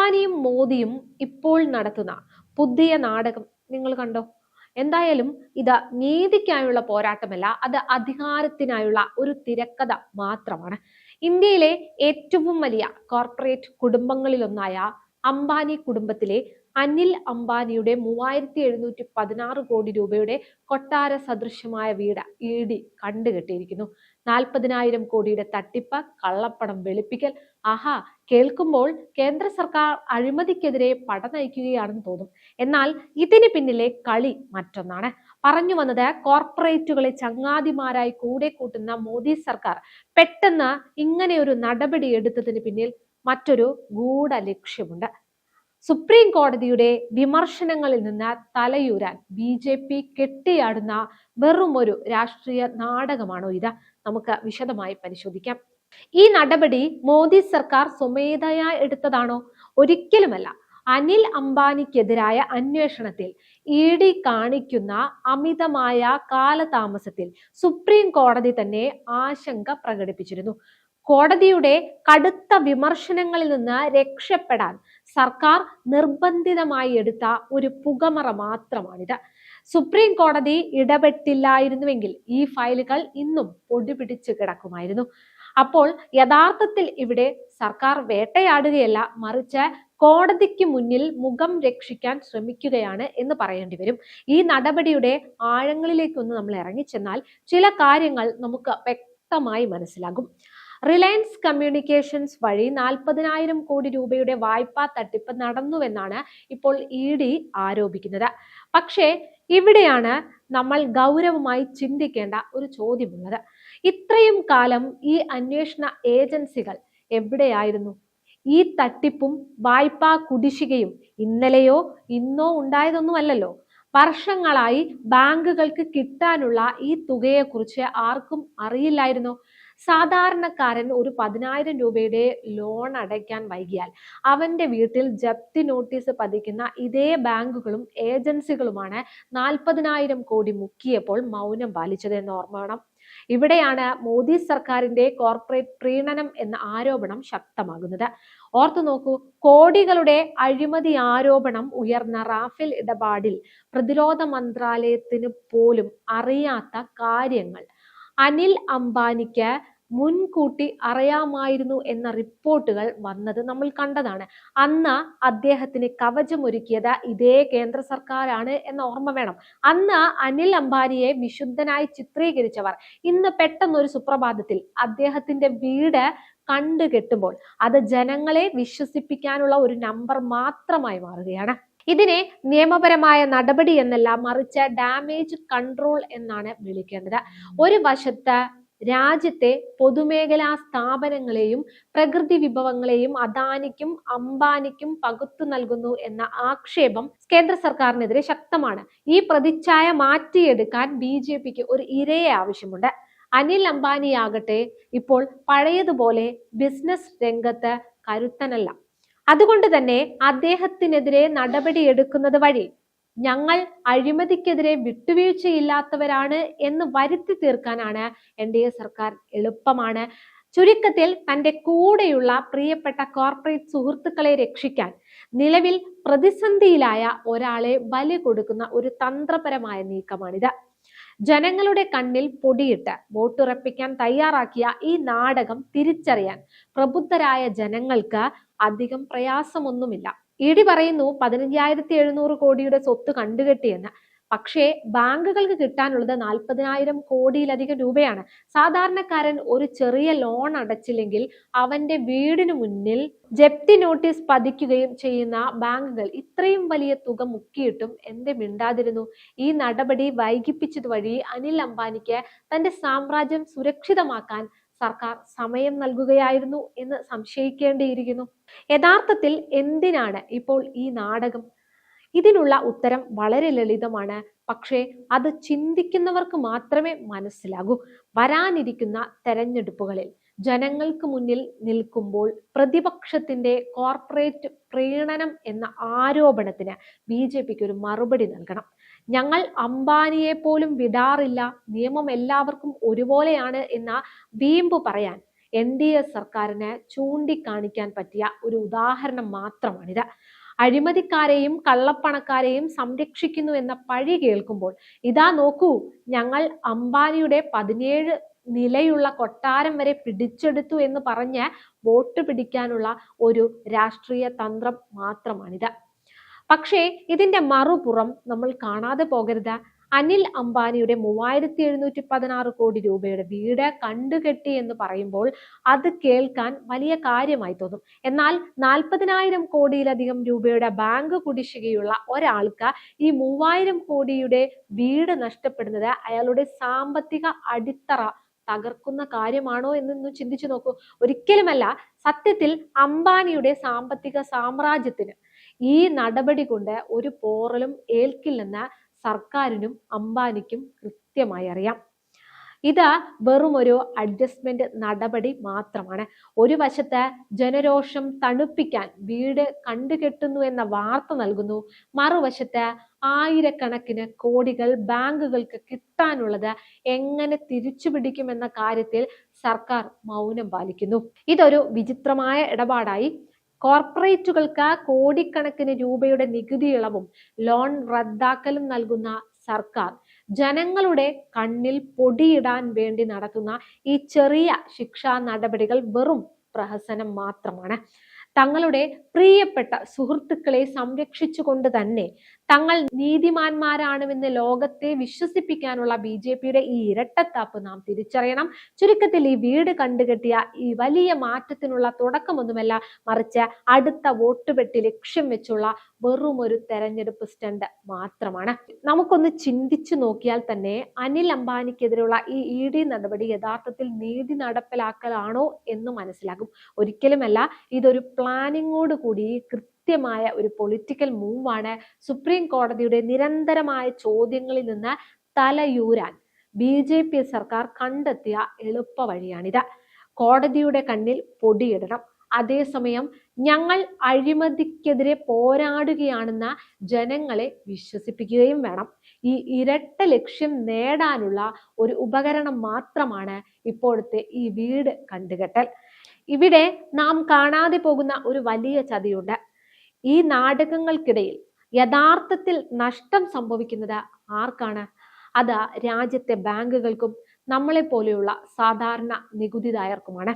അംബാനിയും മോദിയും ഇപ്പോൾ നടത്തുന്ന പുതിയ നാടകം നിങ്ങൾ കണ്ടോ? എന്തായാലും ഇത് നീതിക്കായുള്ള പോരാട്ടമല്ല, അത് അധികാരത്തിനായുള്ള ഒരു തിരക്കഥ മാത്രമാണ്. ഇന്ത്യയിലെ ഏറ്റവും വലിയ കോർപ്പറേറ്റ് കുടുംബങ്ങളിലൊന്നായ അംബാനി കുടുംബത്തിലെ അനിൽ അംബാനിയുടെ 3716 കോടി രൂപയുടെ കൊട്ടാര സദൃശമായ വീട് ഇഡി കണ്ടുകെട്ടിയിരിക്കുന്നു. 40,000 കോടിയുടെ തട്ടിപ്പ്, കള്ളപ്പണം വെളുപ്പിക്കൽ. ആഹാ, കേൾക്കുമ്പോൾ കേന്ദ്ര സർക്കാർ അഴിമതിക്കെതിരെ പട നയിക്കുകയാണെന്ന് തോന്നും. എന്നാൽ ഇതിന് പിന്നിലെ കളി മറ്റൊന്നാണ്. പറഞ്ഞു വന്നത്, കോർപ്പറേറ്റുകളെ ചങ്ങാതിമാരായി കൂടെ കൂട്ടുന്ന മോദി സർക്കാർ പെട്ടെന്ന് ഇങ്ങനെ ഒരു നടപടി എടുത്തതിന് പിന്നിൽ മറ്റൊരു ഗൂഢ ലക്ഷ്യമുണ്ട്. സുപ്രീം കോടതിയുടെ വിമർശനങ്ങളിൽ നിന്ന് തലയൂരാൻ BJP കെട്ടിയാടുന്ന വെറുമൊരു രാഷ്ട്രീയ നാടകമാണോ ഇത്? നമുക്ക് വിശദമായി പരിശോധിക്കാം. ഈ നടപടി മോദി സർക്കാർ സ്വമേധയാ എടുത്തതാണോ? ഒരിക്കലുമല്ല. അനിൽ അംബാനിക്കെതിരായ അന്വേഷണത്തിൽ ED കാണിക്കുന്ന അമിതമായ കാലതാമസത്തിൽ സുപ്രീം കോടതി തന്നെ ആശങ്ക പ്രകടിപ്പിച്ചിരുന്നു. കോടതിയുടെ കടുത്ത വിമർശനങ്ങളിൽ നിന്ന് രക്ഷപ്പെടാൻ സർക്കാർ നിർബന്ധിതമായി എടുത്ത ഒരു പുകമറ മാത്രമാണിത്. സുപ്രീം കോടതി ഇടപെട്ടില്ലായിരുന്നുവെങ്കിൽ ഈ ഫയലുകൾ ഇന്നും പൊടിപിടിച്ച് കിടക്കുമായിരുന്നു. അപ്പോൾ യഥാർത്ഥത്തിൽ ഇവിടെ സർക്കാർ വേട്ടയാടുകയല്ല, മറിച്ച് കോടതിക്ക് മുന്നിൽ മുഖം രക്ഷിക്കാൻ ശ്രമിക്കുകയാണ് എന്ന് പറയേണ്ടി വരും. ഈ നടപടിയുടെ ആഴങ്ങളിലേക്കൊന്ന് നമ്മൾ ഇറങ്ങിച്ചെന്നാൽ ചില കാര്യങ്ങൾ നമുക്ക് വ്യക്തമായി മനസ്സിലാകും. റിലയൻസ് കമ്മ്യൂണിക്കേഷൻസ് വഴി 40,000 കോടി രൂപയുടെ വായ്പാ തട്ടിപ്പ് നടന്നുവെന്നാണ് ഇപ്പോൾ ED ആരോപിക്കുന്നത്. പക്ഷേ ഇവിടെയാണ് നമ്മൾ ഗൗരവമായി ചിന്തിക്കേണ്ട ഒരു ചോദ്യമുള്ളത്. ഇത്രയും കാലം ഈ അന്വേഷണ ഏജൻസികൾ എവിടെയായിരുന്നു? ഈ തട്ടിപ്പും വായ്പാ കുടിശ്ശികയും ഇന്നലെയോ ഇന്നോ ഉണ്ടായതൊന്നുമല്ലല്ലോ. വർഷങ്ങളായി ബാങ്കുകൾക്ക് കിട്ടാനുള്ള ഈ തുകയെക്കുറിച്ച് ആർക്കും അറിയില്ലായിരുന്നോ? സാധാരണക്കാരൻ ഒരു 10,000 രൂപയുടെ ലോൺ അടയ്ക്കാൻ വൈകിയാൽ അവന്റെ വീട്ടിൽ ജപ്തി നോട്ടീസ് പതിക്കുന്ന ഇതേ ബാങ്കുകളും ഏജൻസികളുമാണ് 40,000 കോടി മുക്കിയപ്പോൾ മൗനം പാലിച്ചത് എന്ന് ഓർമ്മ വേണം. ഇവിടെയാണ് മോദി സർക്കാരിന്റെ കോർപ്പറേറ്റ് പ്രീണനം എന്ന ആരോപണം ശക്തമാകുന്നത്. ഓർത്തു നോക്കൂ, കോടികളുടെ അഴിമതി ആരോപണം ഉയർന്ന റാഫേൽ ഇടപാടിൽ പ്രതിരോധ മന്ത്രാലയത്തിന് പോലും അറിയാത്ത കാര്യങ്ങൾ അനിൽ അംബാനിക്ക് മുൻകൂട്ടി അറിയാമായിരുന്നു എന്ന റിപ്പോർട്ടുകൾ വന്നത് നമ്മൾ കണ്ടതാണ്. അന്ന് അദ്ദേഹത്തിന് കവചമൊരുക്കിയത് ഇതേ കേന്ദ്ര സർക്കാരാണ് എന്ന ഓർമ്മ വേണം. അന്ന് അനിൽ അംബാനിയെ വിശുദ്ധനായി ചിത്രീകരിച്ചവർ ഇന്ന് പെട്ടെന്നൊരു സുപ്രഭാതത്തിൽ അദ്ദേഹത്തിന്റെ വീട് കണ്ടുകെട്ടുമ്പോൾ അത് ജനങ്ങളെ വിശ്വസിപ്പിക്കാനുള്ള ഒരു നമ്പർ മാത്രമായി മാറുകയാണ്. ഇതിനെ നിയമപരമായ നടപടി എന്നല്ല, മറിച്ച് ഡാമേജ് കൺട്രോൾ എന്നാണ് വിളിക്കേണ്ടത്. ഒരു വശത്ത് രാജ്യത്തെ പൊതുമേഖലാ സ്ഥാപനങ്ങളെയും പ്രകൃതി വിഭവങ്ങളെയും അദാനിക്കും അംബാനിക്കും പകുത്തു നൽകുന്നു എന്ന ആക്ഷേപം കേന്ദ്ര സർക്കാരിനെതിരെ ശക്തമാണ്. ഈ പ്രതിച്ഛായ മാറ്റിയെടുക്കാൻ BJPക്ക് ഒരു ഇരയെ ആവശ്യമുണ്ട്. അനിൽ അംബാനിയാകട്ടെ ഇപ്പോൾ പഴയതുപോലെ ബിസിനസ് രംഗത്ത് കരുത്തനല്ല. അതുകൊണ്ട് തന്നെ അദ്ദേഹത്തിനെതിരെ നടപടിയെടുക്കുന്നത് വഴി ഞങ്ങൾ അഴിമതിക്കെതിരെ വിട്ടുവീഴ്ചയില്ലാത്തവരാണ് എന്ന് വരുത്തി തീർക്കാനാണ് NDA സർക്കാർ എളുപ്പമാണ്. ചുരുക്കത്തിൽ തന്റെ കൂടെയുള്ള പ്രിയപ്പെട്ട കോർപ്പറേറ്റ് സുഹൃത്തുക്കളെ രക്ഷിക്കാൻ നിലവിൽ പ്രതിസന്ധിയിലായ ഒരാളെ ബലി കൊടുക്കുന്ന ഒരു തന്ത്രപരമായ നീക്കമാണിത്. ജനങ്ങളുടെ കണ്ണിൽ പൊടിയിട്ട് വോട്ടുറപ്പിക്കാൻ തയ്യാറാക്കിയ ഈ നാടകം തിരിച്ചറിയാൻ പ്രബുദ്ധരായ ജനങ്ങൾക്ക് അധികം പ്രയാസമൊന്നുമില്ല. ED പറയുന്നു 15,700 കോടിയുടെ സ്വത്ത് കണ്ടുകെട്ടിയെന്ന്. പക്ഷേ ബാങ്കുകൾക്ക് കിട്ടാനുള്ളത് 40,000 കോടിയിലധികം രൂപയാണ്. സാധാരണക്കാരൻ ഒരു ചെറിയ ലോൺ അടച്ചില്ലെങ്കിൽ അവന്റെ വീടിന് മുന്നിൽ ജപ്തി നോട്ടീസ് പതിക്കുകയും ചെയ്യുന്ന ബാങ്കുകൾ ഇത്രയും വലിയ തുക മുക്കിയിട്ടും എന്ത് മിണ്ടാതിരുന്നു? ഈ നടപടി വൈകിപ്പിച്ചത് വഴി അനിൽ അംബാനിക്ക് തന്റെ സാമ്രാജ്യം സുരക്ഷിതമാക്കാൻ സർക്കാർ സമയം നൽകുകയായിരുന്നു എന്ന് സംശയിക്കേണ്ടിയിരിക്കുന്നു. യഥാർത്ഥത്തിൽ എന്തിനാണ് ഇപ്പോൾ ഈ നാടകം? ഇതിനുള്ള ഉത്തരം വളരെ ലളിതമാണ്. പക്ഷേ അത് ചിന്തിക്കുന്നവർക്ക് മാത്രമേ മനസ്സിലാകൂ. വരാനിരിക്കുന്ന തെരഞ്ഞെടുപ്പുകളിൽ ജനങ്ങൾക്ക് മുന്നിൽ നിൽക്കുമ്പോൾ പ്രതിപക്ഷത്തിന്റെ കോർപ്പറേറ്റ് പ്രീണനം എന്ന ആരോപണത്തിന് BJPക്ക് ഒരു മറുപടി നൽകണം. ഞങ്ങൾ അംബാനിയെ പോലും വിടാറില്ല, നിയമം എല്ലാവർക്കും ഒരുപോലെയാണ് എന്ന വീമ്പ് പറയാൻ NDA സർക്കാരിന് ചൂണ്ടിക്കാണിക്കാൻ പറ്റിയ ഒരു ഉദാഹരണം മാത്രമാണിത്. അഴിമതിക്കാരെയും കള്ളപ്പണക്കാരെയും സംരക്ഷിക്കുന്നു എന്ന പഴി കേൾക്കുമ്പോൾ ഇതാ നോക്കൂ, ഞങ്ങൾ അംബാനിയുടെ 17 നിലയുള്ള കൊട്ടാരം വരെ പിടിച്ചെടുത്തു എന്ന് പറഞ്ഞ് വോട്ട് പിടിക്കാനുള്ള ഒരു രാഷ്ട്രീയ തന്ത്രം മാത്രമാണിത്. പക്ഷേ ഇതിന്റെ മറുപുറം നമ്മൾ കാണാതെ പോകരുത്. അനിൽ അംബാനിയുടെ 3716 കോടി രൂപയുടെ വീട് കണ്ടുകെട്ടി എന്ന് പറയുമ്പോൾ അത് കേൾക്കാൻ വലിയ കാര്യമായി തോന്നും. എന്നാൽ 40,000 കോടിയിലധികം രൂപയുടെ ബാങ്ക് കുടിശ്ശികയുള്ള ഒരാൾക്ക് ഈ 3000 കോടിയുടെ വീട് നഷ്ടപ്പെടുന്നത് അയാളുടെ സാമ്പത്തിക അടിത്തറ തകർക്കുന്ന കാര്യമാണോ എന്നൊന്ന് ചിന്തിച്ചു നോക്കൂ. ഒരിക്കലുമല്ല. സത്യത്തിൽ അംബാനിയുടെ സാമ്പത്തിക സാമ്രാജ്യത്തിന് ഈ നടപടി കൊണ്ട് ഒരു പോറലും ഏൽക്കില്ലെന്ന് സർക്കാരിനും അംബാനിക്കും കൃത്യമായി അറിയാം. ഇത് വെറും ഒരു അഡ്ജസ്റ്റ്മെന്റ് നടപടി മാത്രമാണ്. ഒരു വശത്ത് ജനരോഷം തണുപ്പിക്കാൻ വീട് കണ്ടുകെട്ടുന്നു എന്ന വാർത്ത നൽകുന്നു, മറുവശത്ത് ആയിരക്കണക്കിന് കോടികൾ ബാങ്കുകൾക്ക് കിട്ടാനുള്ളത് എങ്ങനെ തിരിച്ചു പിടിക്കുമെന്ന കാര്യത്തിൽ സർക്കാർ മൗനം പാലിക്കുന്നു. ഇതൊരു വിചിത്രമായ ഇടപാടായി. കോർപ്പറേറ്റുകൾക്ക് കോടിക്കണക്കിന് രൂപയുടെ നികുതി ഇളവും ലോൺ റദ്ദാക്കലും നൽകുന്ന സർക്കാർ ജനങ്ങളുടെ കണ്ണിൽ പൊടിയിടാൻ വേണ്ടി നടത്തുന്ന ഈ ചെറിയ ശിക്ഷാ നടപടികൾ വെറും പ്രഹസനം മാത്രമാണ്. തങ്ങളുടെ പ്രിയപ്പെട്ട സുഹൃത്തുക്കളെ സംരക്ഷിച്ചുകൊണ്ട് തന്നെ തങ്ങൾ നീതിമാന്മാരാണെന്ന് ലോകത്തെ വിശ്വസിപ്പിക്കാനുള്ള BJPയുടെ ഈ ഇരട്ടത്താപ്പ് നാം തിരിച്ചറിയണം. ചുരുക്കത്തിൽ ഈ വീട് കണ്ടുകെട്ടിയ ഈ വലിയ മാറ്റത്തിനുള്ള തുടക്കമൊന്നുമല്ല, മറിച്ച് അടുത്ത വോട്ടുപെട്ടി ലക്ഷ്യം വെച്ചുള്ള വെറും ഒരു തെരഞ്ഞെടുപ്പ് സ്റ്റണ്ട് മാത്രമാണ്. നമുക്കൊന്ന് ചിന്തിച്ചു നോക്കിയാൽ തന്നെ അനിൽ അംബാനിക്കെതിരെയുള്ള ഈ ED നടപടി യഥാർത്ഥത്തിൽ നീതി നടപ്പിലാക്കലാണോ എന്ന് മനസ്സിലാകും. ഒരിക്കലുമല്ല. ഇതൊരു പ്ലാനിങ്ങോട് കൂടി കൃത്യമായ ഒരു പൊളിറ്റിക്കൽ മൂവാണ്. സുപ്രീം കോടതിയുടെ നിരന്തരമായ ചോദ്യങ്ങളിൽ നിന്ന് തലയൂരാൻ BJP സർക്കാർ കണ്ടെത്തിയ എളുപ്പ വഴിയാണിത്. കോടതിയുടെ കണ്ണിൽ പൊടിയിടണം, അതേസമയം ഞങ്ങൾ അഴിമതിക്കെതിരെ പോരാടുകയാണെന്ന് ജനങ്ങളെ വിശ്വസിപ്പിക്കുകയും വേണം. ഈ ഇരട്ട ലക്ഷ്യം നേടാനുള്ള ഒരു ഉപകരണം മാത്രമാണ് ഇപ്പോഴത്തെ ഈ വീട് കണ്ടുകെട്ടൽ. ഇവിടെ നാം കാണാതെ പോകുന്ന ഒരു വലിയ ചതിയുണ്ട്. ഈ നാടകങ്ങൾക്കിടയിൽ യഥാർത്ഥത്തിൽ നഷ്ടം സംഭവിക്കുന്നത് ആർക്കാണ്? അത് രാജ്യത്തെ ബാങ്കുകൾക്കും നമ്മളെ പോലെയുള്ള സാധാരണ നികുതിദായകർക്കുമാണ്.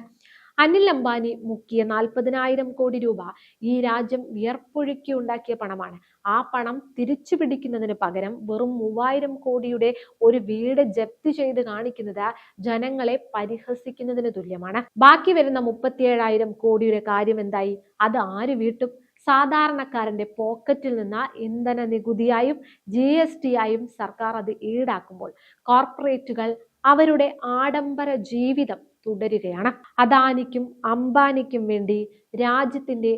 അനിൽ അംബാനി മുക്കിയ 40,000 കോടി രൂപ ഈ രാജ്യം വിയർപ്പൊഴുക്കി ഉണ്ടാക്കിയ പണമാണ്. ആ പണം തിരിച്ചു പിടിക്കുന്നതിന് പകരം വെറും 3000 കോടിയുടെ ഒരു വീട് ജപ്തി ചെയ്ത് കാണിക്കുന്നത് ജനങ്ങളെ പരിഹസിക്കുന്നതിന് തുല്യമാണ്. ബാക്കി വരുന്ന 37,000 കോടിയുടെ കാര്യം എന്തായി? അത് ആര് വീട്ടും? സാധാരണക്കാരന്റെ പോക്കറ്റിൽ നിന്ന് ഇന്ധന നികുതിയായും GST ആയും സർക്കാർ അത് ഈടാക്കുമ്പോൾ കോർപ്പറേറ്റുകൾ അവരുടെ ആഡംബര ജീവിതം തുടരുകയാണ്. അദാനിക്കും അംബാനിക്കും വേണ്ടി രാജ്യത്തിന്റെ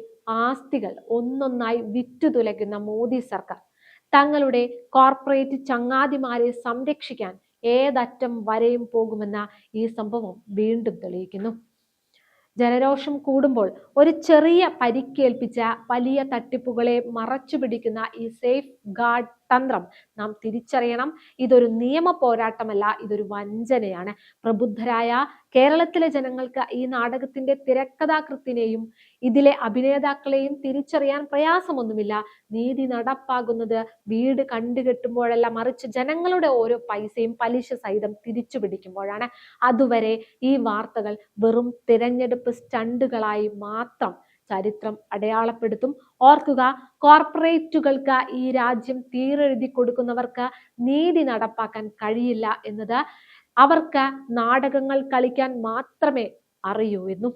ആസ്തികൾ ഒന്നൊന്നായി വിറ്റുതുലയ്ക്കുന്ന മോദി സർക്കാർ തങ്ങളുടെ കോർപ്പറേറ്റ് ചങ്ങാതിമാരെ സംരക്ഷിക്കാൻ ഏതറ്റം വരെയും പോകുമെന്ന ഈ സംഭവം വീണ്ടും തെളിയിക്കുന്നു. ജനരോഷം കൂടുമ്പോൾ ഒരു ചെറിയ പരിക്കേൽപ്പിച്ച വലിയ തട്ടിപ്പുകളെ മറച്ചു പിടിക്കുന്ന ഈ സേഫ് ഗാർഡ് തന്ത്രം നാം തിരിച്ചറിയണം. ഇതൊരു നിയമ പോരാട്ടമല്ല, ഇതൊരു വഞ്ചനയാണ്. പ്രബുദ്ധരായ കേരളത്തിലെ ജനങ്ങൾക്ക് ഈ നാടകത്തിന്റെ തിരക്കഥാകൃത്തിനെയും ഇതിലെ അഭിനേതാക്കളെയും തിരിച്ചറിയാൻ പ്രയാസമൊന്നുമില്ല. നീതി നടപ്പാകുന്നത് വീട് കണ്ടുകെട്ടുമ്പോഴല്ല, മറിച്ച് ജനങ്ങളുടെ ഓരോ പൈസയും പലിശ സഹിതം തിരിച്ചു പിടിക്കുമ്പോഴാണ്. അതുവരെ ഈ വാർത്തകൾ വെറും തിരഞ്ഞെടുപ്പ് സ്റ്റണ്ടുകളായി മാത്രം ചരിത്രം അടയാളപ്പെടുത്തും. ഓർക്കുക, കോർപ്പറേറ്റുകൾക്ക് ഈ രാജ്യം തീരെഴുതി കൊടുക്കുന്നവർക്ക് നീതി നടപ്പാക്കാൻ കഴിയില്ല എന്നത് അവർക്ക് നാടകങ്ങൾ കളിക്കാൻ മാത്രമേ അറിയൂ എന്നും.